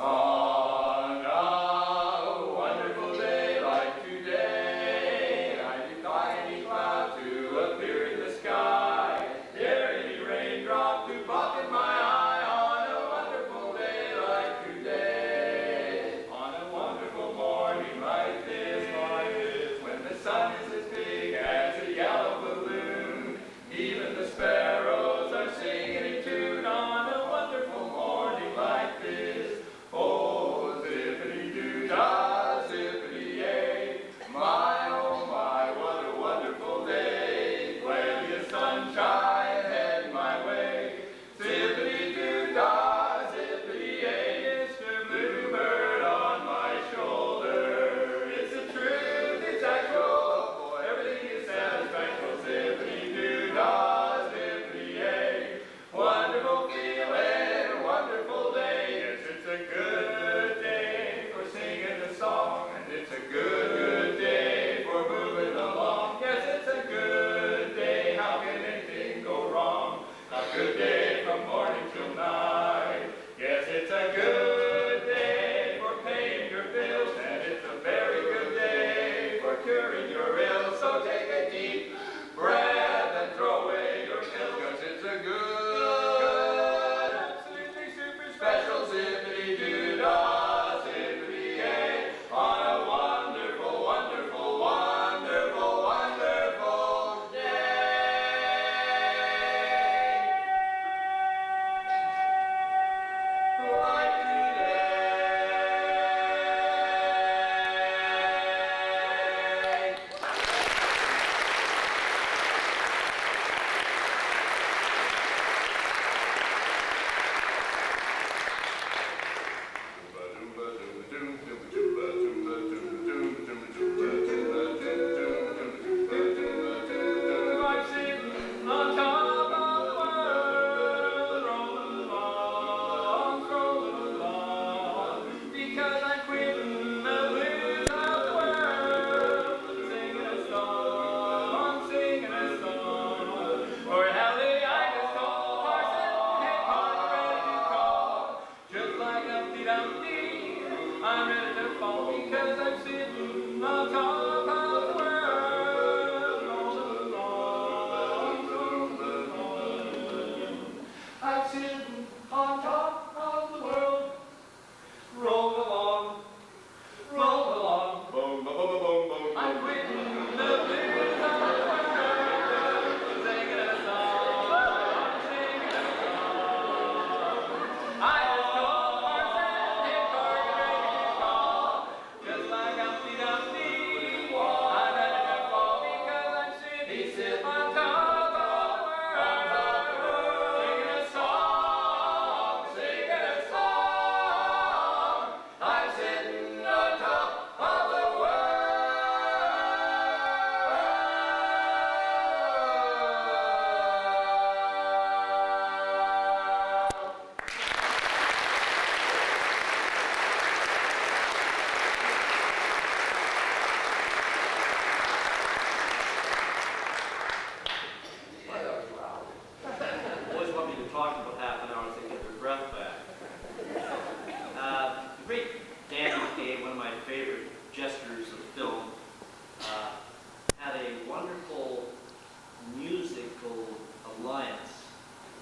On a wonderful day like today, I defy any cloud to appear in the sky, dare any raindrop to buffet my eye. On a wonderful day like today, on a wonderful morning like this, when the sun is as big as a yellow balloon, even the sparrows are singing in tune. On a wonderful morning like this, oh, zippity-doo-dah, zippity-yay, my, oh my, what a wonderful day, plenty of sunshine heading my way, zippity-doo-dah, zippity-yay, Mr. Bluebird on my shoulder, it's the truth, it's actual, boy, everything is satisfactory, zippity-doo-dah, zippity-yay, wonderful feeling, wonderful day, yes, it's a good day for singing a song, and it's a good day for moving along, yes, it's a good day, how can anything go wrong, a good day from morning till night, yes, it's a good day for paying your bills, and it's a very good day for curing your ills, so take a deep breath and throw away your pills, 'cause it's a good, absolutely super special zippity-doo-dah, zippity-yay, on a wonderful, wonderful, wonderful, wonderful day. Like today. I'm sitting on top of the world, rolling along, because I'm quitting the blues of the world, singing a song, or how the Irish call Parson, hey, are you ready to call? Just like Humpty Dumpty, I'm ready to fall, because I'm sitting on top of the world, rolling along. I'm sitting on top of the world, roll along, boom, boom, boom, boom, boom, boom. I'm quitting the blues of the world, singing a song, I just call Parson, hey, Cork, ready to call, just like Humpty Dumpty, I'm ready to fall, because I'm sitting on top of the world, singing a song, I'm sitting on top of the world. Always want me to talk about half an hour so they get their breath back. The great Danny Kaye, one of my favorite jesters of film, had a wonderful musical alliance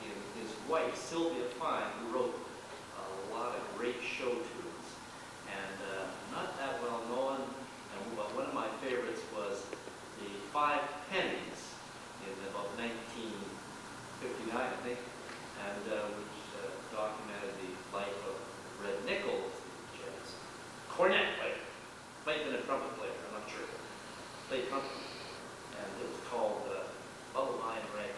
with his wife, Sylvia Fine, who wrote a lot of great show tunes. And not that well known, but one of my favorites was the Five Pennies in about 1959, I think, and which documented the life of Red Nichols, the jazz cornet player. Might have been a trumpet player, I'm not sure. Played trumpet. And it was called Bubble Line Ray.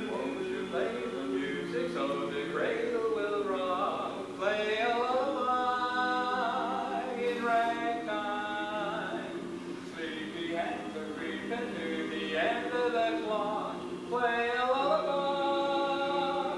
Won't you play the music so the cradle will rock? Play a lullaby in ragtime. Sleepy hands are creeping to the end of the clock. Play a lullaby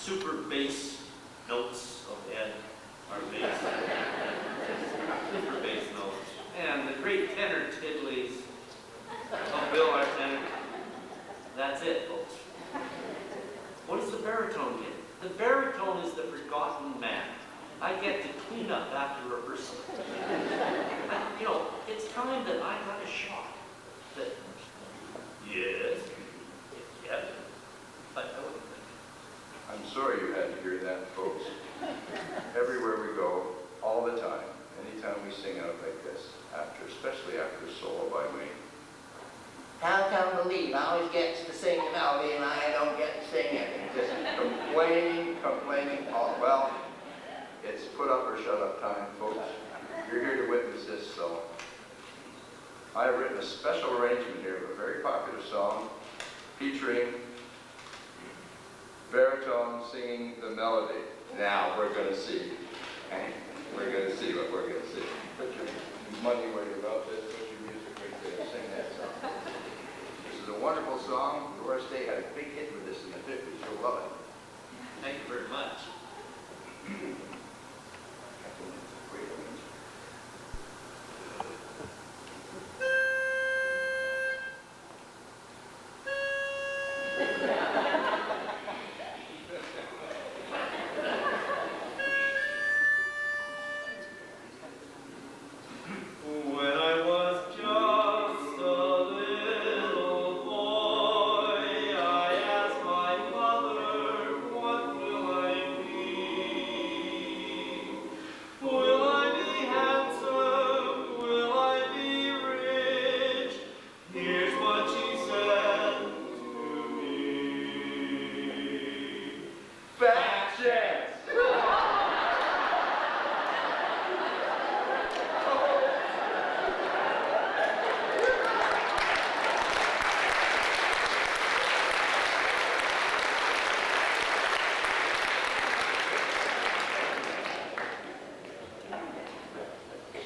super bass notes of Ed, our bass, super bass notes, and the great tenor tiddlies of Bill, our tenor. That's it, folks. What does the baritone get? The baritone is the forgotten man. I get to clean up after rehearsal. You know, it's time that I got a shot. That, yes, yes, I know it. I'm sorry you had to hear that, folks. Everywhere we go, all the time, anytime we sing out like this, especially after a solo by me. How come the lead always gets to sing the melody and I don't get to sing it? And just complaining. Oh, well, it's put up or shut up time, folks. You're here to witness this, so. I have written a special arrangement here of a very popular song featuring baritone singing the melody. Now we're going to see. We're going to see what we're going to see. Put your money where your mouth is. Put your music right there. Sing that song. This is a wonderful song. Doris Day had a big hit with this in the 50s. You'll love it. Thank you very much.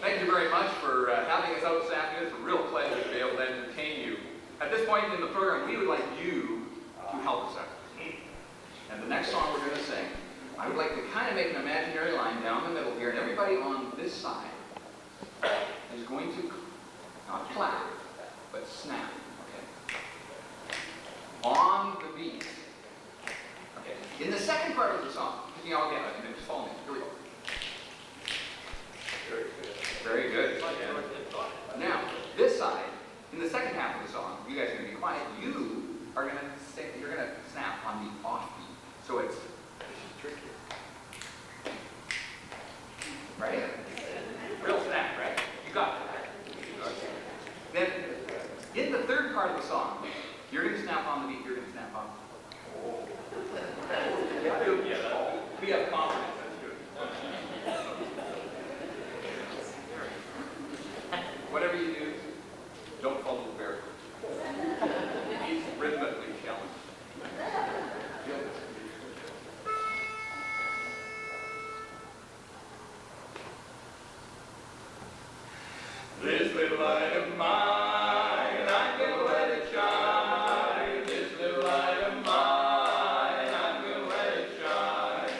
Thank you very much for having us out this afternoon. It's a real pleasure to be able to entertain you. At this point in the program, we would like you to help us out. And the next song we're going to sing, I would like to kind of make an imaginary line down the middle here, and everybody on this side is going to not clap, but snap. Okay? On the beat. Okay. In the second part of the song, you can all get it, and just follow me. Here we go. Very good. Now, this side, in the second half of the song, you guys are going to be quiet. You are going to sing, you're going to snap on the offbeat. So it's, this is tricky. Right? Real snap, right? You got it. Then, in the third part of the song, you're going to snap on the beat, you're going to snap on. We have confidence. Whatever you do, don't follow the baritone. He's rhythmically challenged. This little light of mine, I'm gonna let it shine. This little light of mine, I'm gonna let it shine.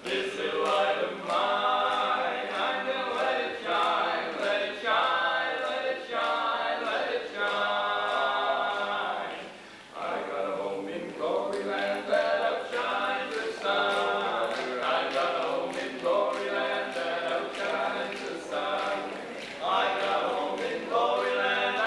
This little light of mine, I'm gonna let it shine. Let it shine, let it shine, let it shine. I got a home in glory land that outshines the sun. I got a home in glory land that outshines the sun. I got a home in glory land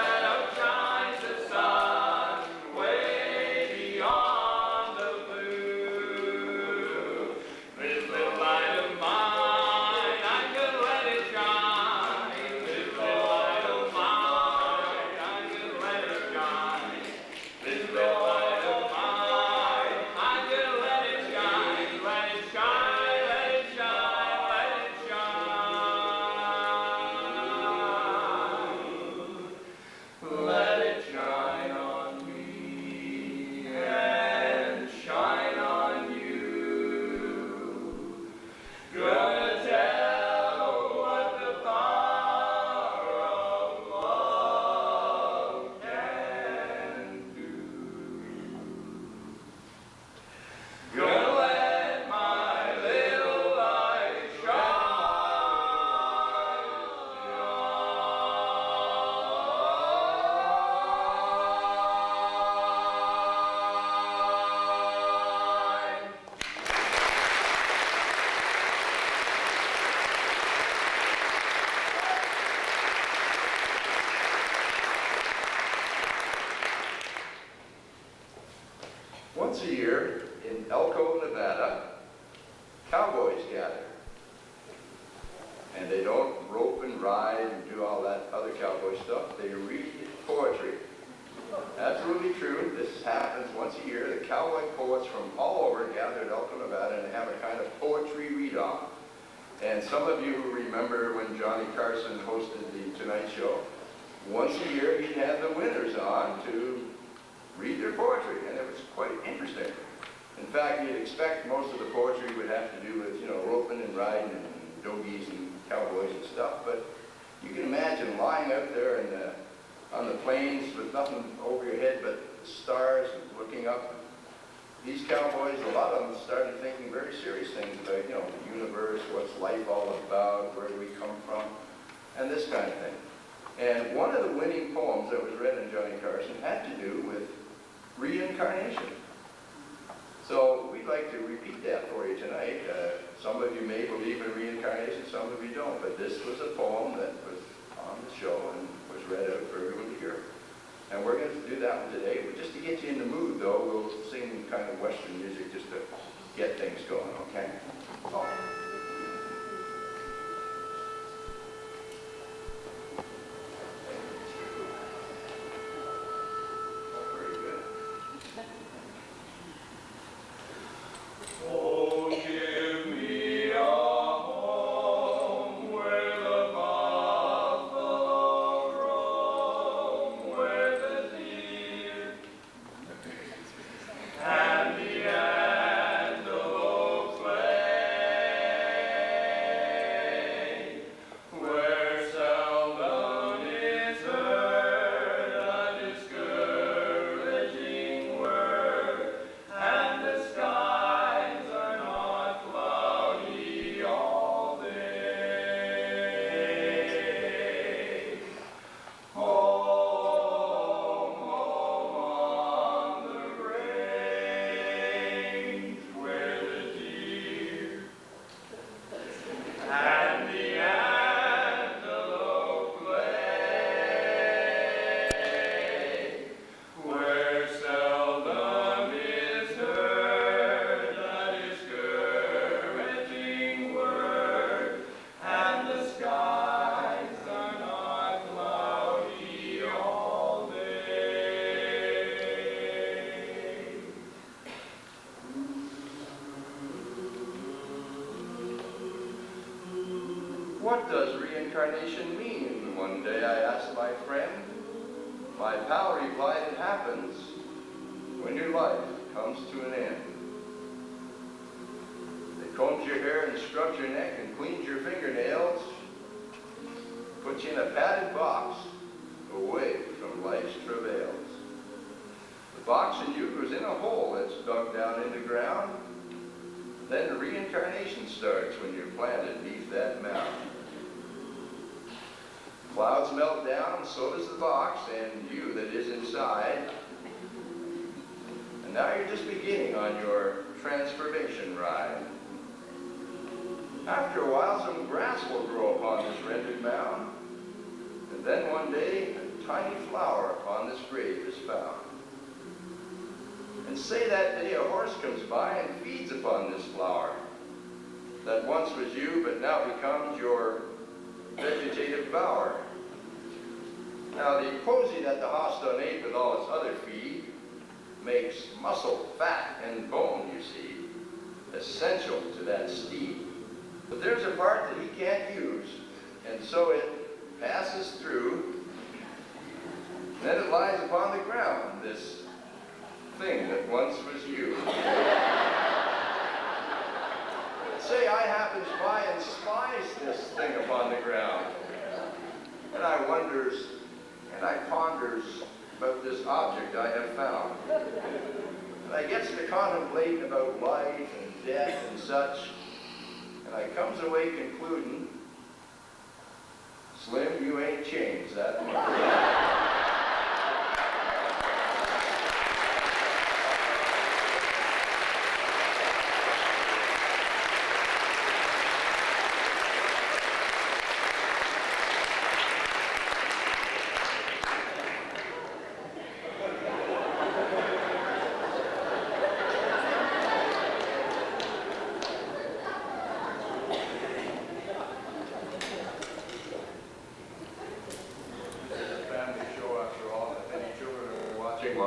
cowboys gather. And they don't rope and ride and do all that other cowboy stuff. They read poetry. Absolutely true. This happens once a year. The cowboy poets from all over gather at Elko, Nevada, and have a kind of poetry read-off. And some of you who remember when Johnny Carson hosted the Tonight Show, once a year he'd have the winners on to read their poetry, and it was quite interesting. In fact, you'd expect most of the poetry would have to do with, you know, roping and riding and dogies and cowboys and stuff, but you can imagine lying out there in on the plains with nothing over your head but stars and looking up. These cowboys, a lot of them started thinking very serious things about, you know, the universe, what's life all about, where do we come from, and this kind of thing. And one of the winning poems that was read in Johnny Carson had to do with reincarnation. So we'd like to repeat that for you tonight. Some of you may believe in reincarnation, some of you don't, but this was a poem that was on the show and was read out for everyone to hear. And we're going to do that one today. But just to get you in the mood, though, we'll sing kind of Western music just to get things going, okay? Oh. Oh, give me a home where the buffalo roam, where the deer and the antelope play, where seldom is heard a discouraging word, and the skies are not cloudy all day. Home, home on the range, where the deer and the antelope play, where seldom is heard a discouraging word, and the skies are not cloudy all day. What does reincarnation mean? One day I asked my friend. My pal replied, it happens when your life comes to an end. It combs your hair and scrubs your neck and cleans your fingernails, puts you in a padded box away from life's travails. The box in you goes in a hole that's dug down in the ground. Then reincarnation starts when you're planted beneath that mound. Clouds melt down, so does the box, and you that is inside. And now you're just beginning on your transformation ride. After a while, some grass will grow upon this rendered mound, and then one day, a tiny flower upon this grave is found. And say that day a horse comes by and feeds upon this flower that once was you, but now becomes your vegetative bower. Now the posy that the hoss done ate with all its other feed makes muscle, fat, and bone, you see, essential to that steed. But there's a part that he can't use, and so it passes through, and then it lies upon the ground, this thing that once was you. Say I happens by and spies this thing upon the ground, and I wonders and I ponders about this object I have found. And I gets to contemplate about life and death and such, and I comes away concluding, Slim, you ain't changed that much.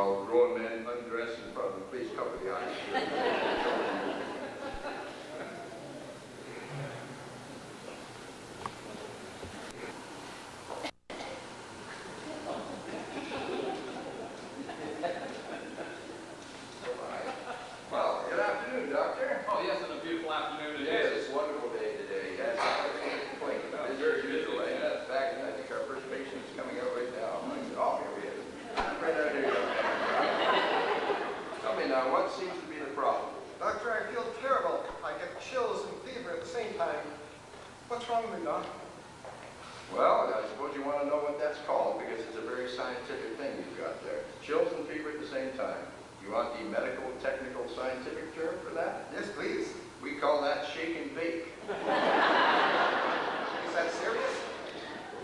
while grown men undress in front of them. Please cover the eyes. Well, good afternoon, Doctor. Oh, yes, and a beautiful afternoon it Yes, is. it's a wonderful day today. Yes, everything is complaining about. It's very beautiful. Yes, back, I think our first patient is coming out right now. Oh, here he is. Right out here. Tell me now, what seems to be the problem? Doctor, I feel terrible. I get chills and fever at the same time. What's wrong with me, Doc? Well, I suppose you want to know what that's called because it's a very scientific thing you've got there. Chills and fever at the same time. You want the medical, technical, scientific term for that? Yes, please. We call that shake and bake. Is that serious?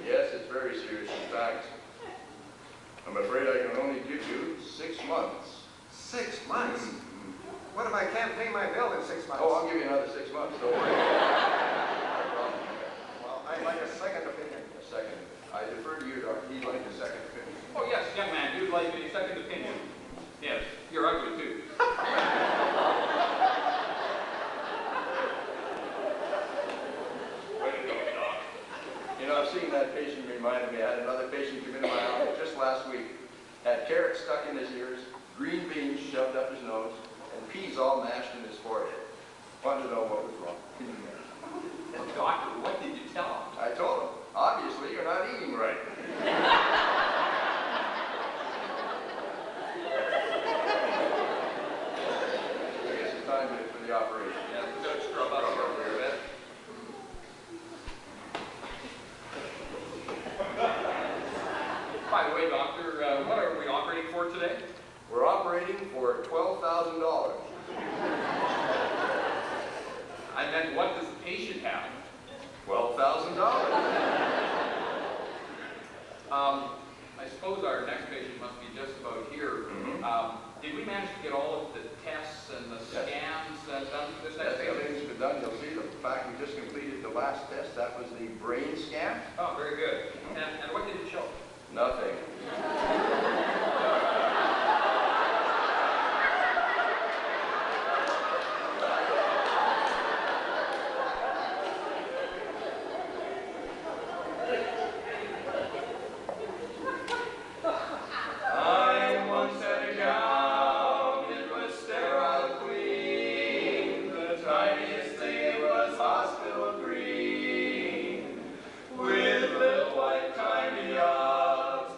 Yes, it's very serious. In fact, I'm afraid I can only give you 6 months. 6 months? What if I can't pay my bill in 6 months? Oh, I'll give you another 6 months. Don't worry. No problem. Well, I'd like a second opinion. A second. I defer to you, Doctor. He'd like a second opinion. Oh, yes, young man, you'd like a second opinion. Yes, you're ugly too. Way to go, Doc. You know, seeing that patient reminded me, I had another patient come into my office just last week. Had carrots stuck in his ears, green beans shoved up his nose, and peas all mashed in his forehead. Wanted to know what was wrong. Well, doctor, what did you tell him? I told him, obviously you're not eating right. I guess it's time for the operation. Yeah, we gotta scrub up over here a bit. By the way, doctor, what are we operating for today? We're operating for $12,000. I meant, what does the patient have? $12,000. I suppose our next patient must be just about here. Did we manage to get all of the tests and the scans done for this next Yes, patient? everything's been done. You'll see the fact we just completed the last test. That was the brain scan. Oh, very good. And what did it show? Nothing. I once had a gown, it was sterile clean, the tiniest thing it was hospital green, with little white cameos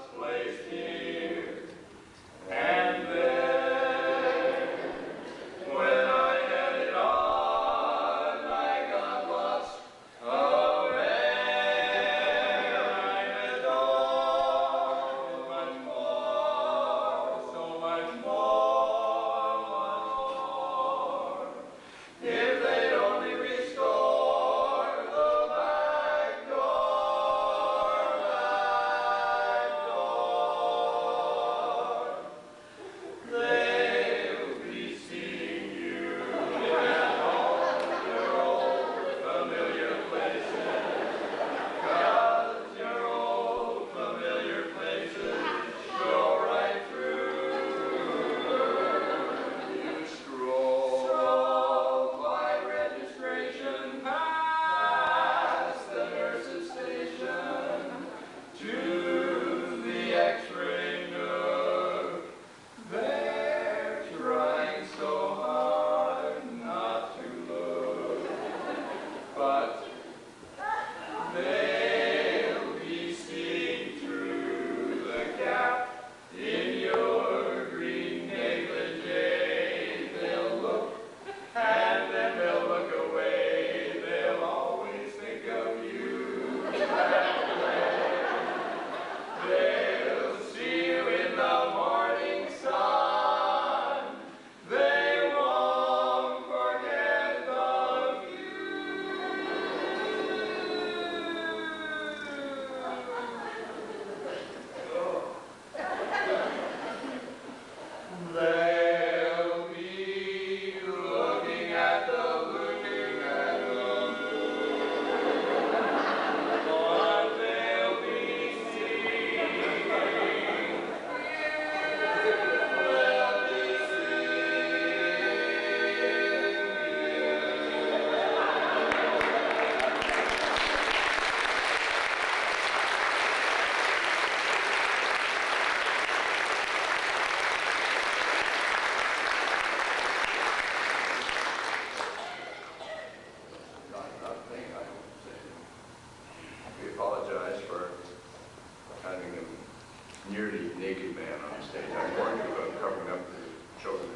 nearly naked man on stage. I warned you about covering up the children,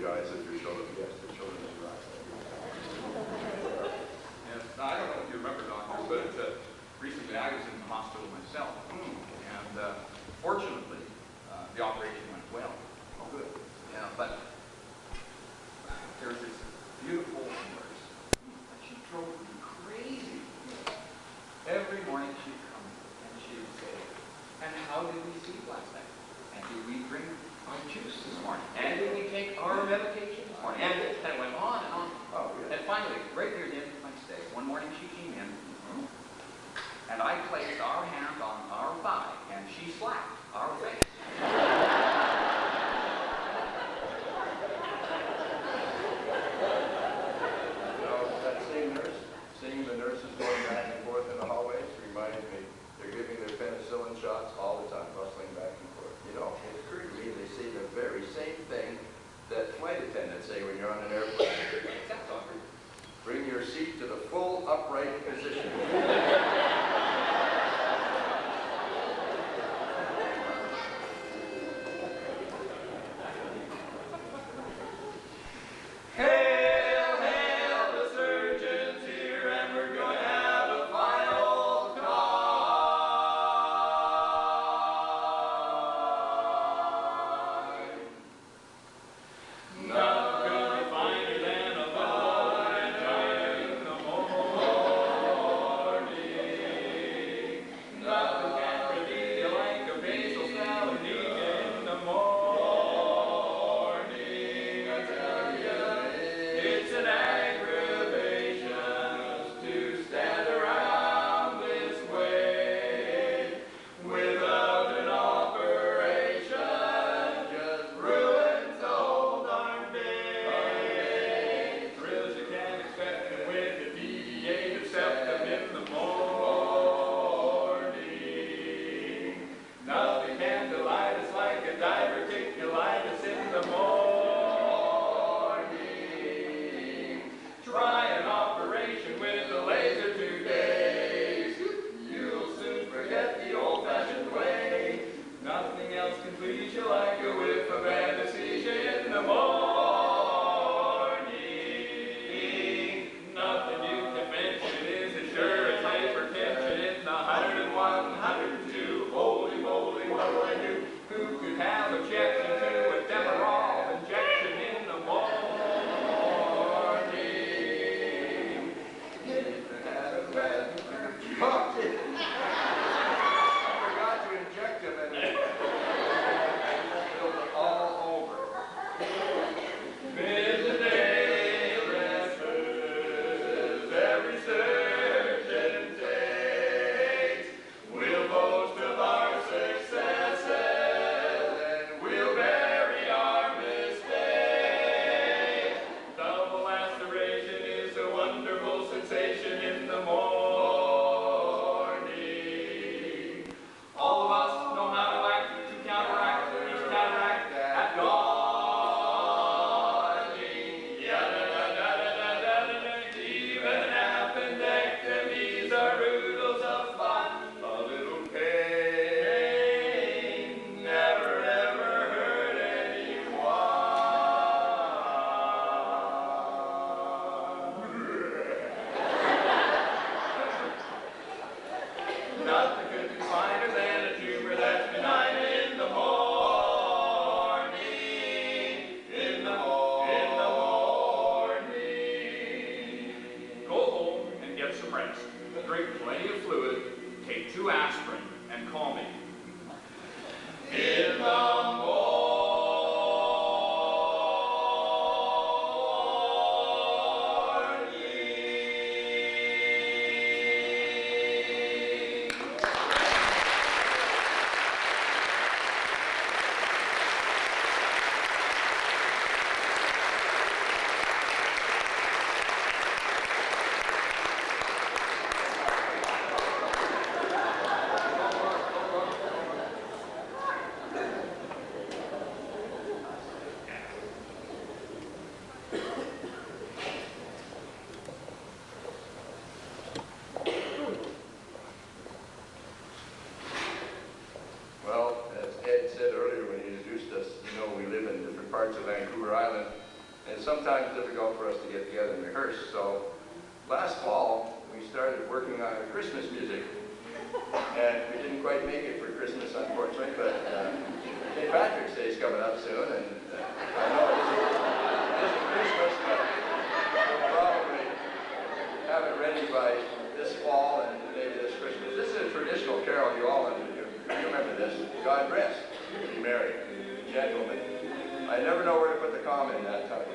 the eyes of your children. Yes, the children of your eyes. Yes, I don't know if you remember, doctor, but recently I was in the hospital myself, and fortunately, the operation went well. Oh, good. Yeah, but there was this beautiful nurse, and she drove me crazy. Every morning she'd come and she'd say, "And how did we sleep last night? And did we drink our juice this morning? And did we take our medication this morning?" And it went on and on. Oh, yeah. And finally, right near the end of my stay, one morning she came in, and I placed our hand on our thigh, and she slapped our face. That same nurse, seeing the nurses going back and forth in the hallways reminded me they're giving their penicillin shots all the time, bustling back and forth. You know, it occurred to me they say the very same thing that flight attendants say when you're on an airplane. Except, doctor, Bring your seat to the full upright position. hail, hail, the surgeon's here, and we're going to have a final time. Not gonna find her than a light in the morning. Nothing can relieve you like a basal salmonella in the morning. I tell you, it's an aggravation to stand around this way without an operation. Just ruins the whole darn day. Thrills you can't expect with a deviated septum in the morning. Nothing can delight us like a diverticulitis in the morning. Try an operation with a laser 2 days. You'll soon forget the old-fashioned way. Nothing else can please you like a whiff of anesthesia in the morning. Nothing you can mention is as sure as hypertension in the 101, 102. Holy moly, what do I do? Who could have objection to a Demerol injection in the morning? I forgot to inject him and spilled it all over. Midday breakfast, every surgeon takes. We'll boast of our successes, and we'll bury our mistakes. Double laceration is a wonderful sensation in the morning. All of us know how to act to counteract each cataract at dawning. Yada-da-da-da-da-da-da. Even appendectomies are oodles of fun. A little pain never ever hurt anyone. Nothing could be finer than a tumor that's benign in the morning. In the morning. Go home and get some rest. Drink plenty of fluid. Take 2 aspirin and call me. In the morning. Christmas music. And we didn't quite make it for Christmas, unfortunately, but St. Patrick's Day is coming up soon, and I know it isn't Christmas, but we'll probably have it ready by this fall and maybe this Christmas. This is a traditional carol you all you remember this. God rest ye merry gentlemen. I never know where to put the comma in that title.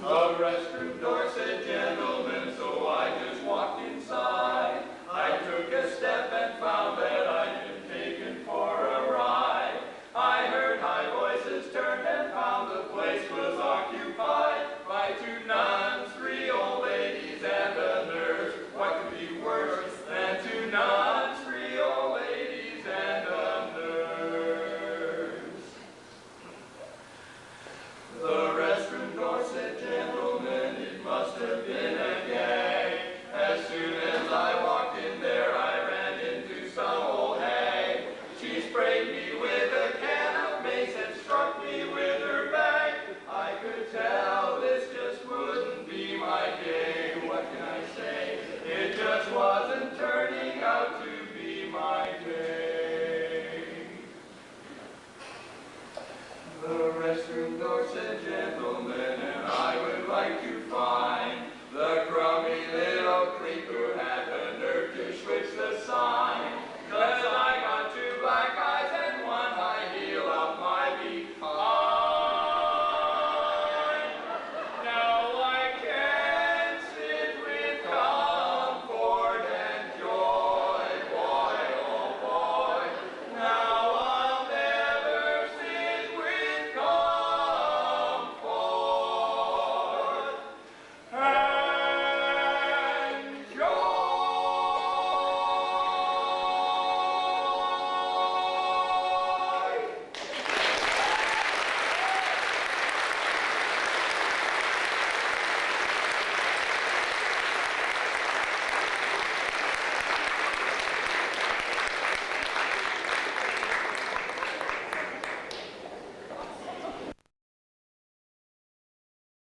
The restroom door said gentlemen, so I just walked inside. I took a step and found that I'd been taken for a ride. I heard high voices, turned and found the place was occupied by 2 nuns, 3 old ladies, and a nurse. What could be worse than 2 nuns, 3 old ladies, and a nurse? The restroom door said, gentlemen, it must have been a gang. As soon as I walked in there, I ran into some old hag. She sprayed me with a can of mace and struck me with her bag. I could tell this just wouldn't be my game. What can I say? It just wasn't turning out to be my day. The restroom door said, gentlemen, and I would like to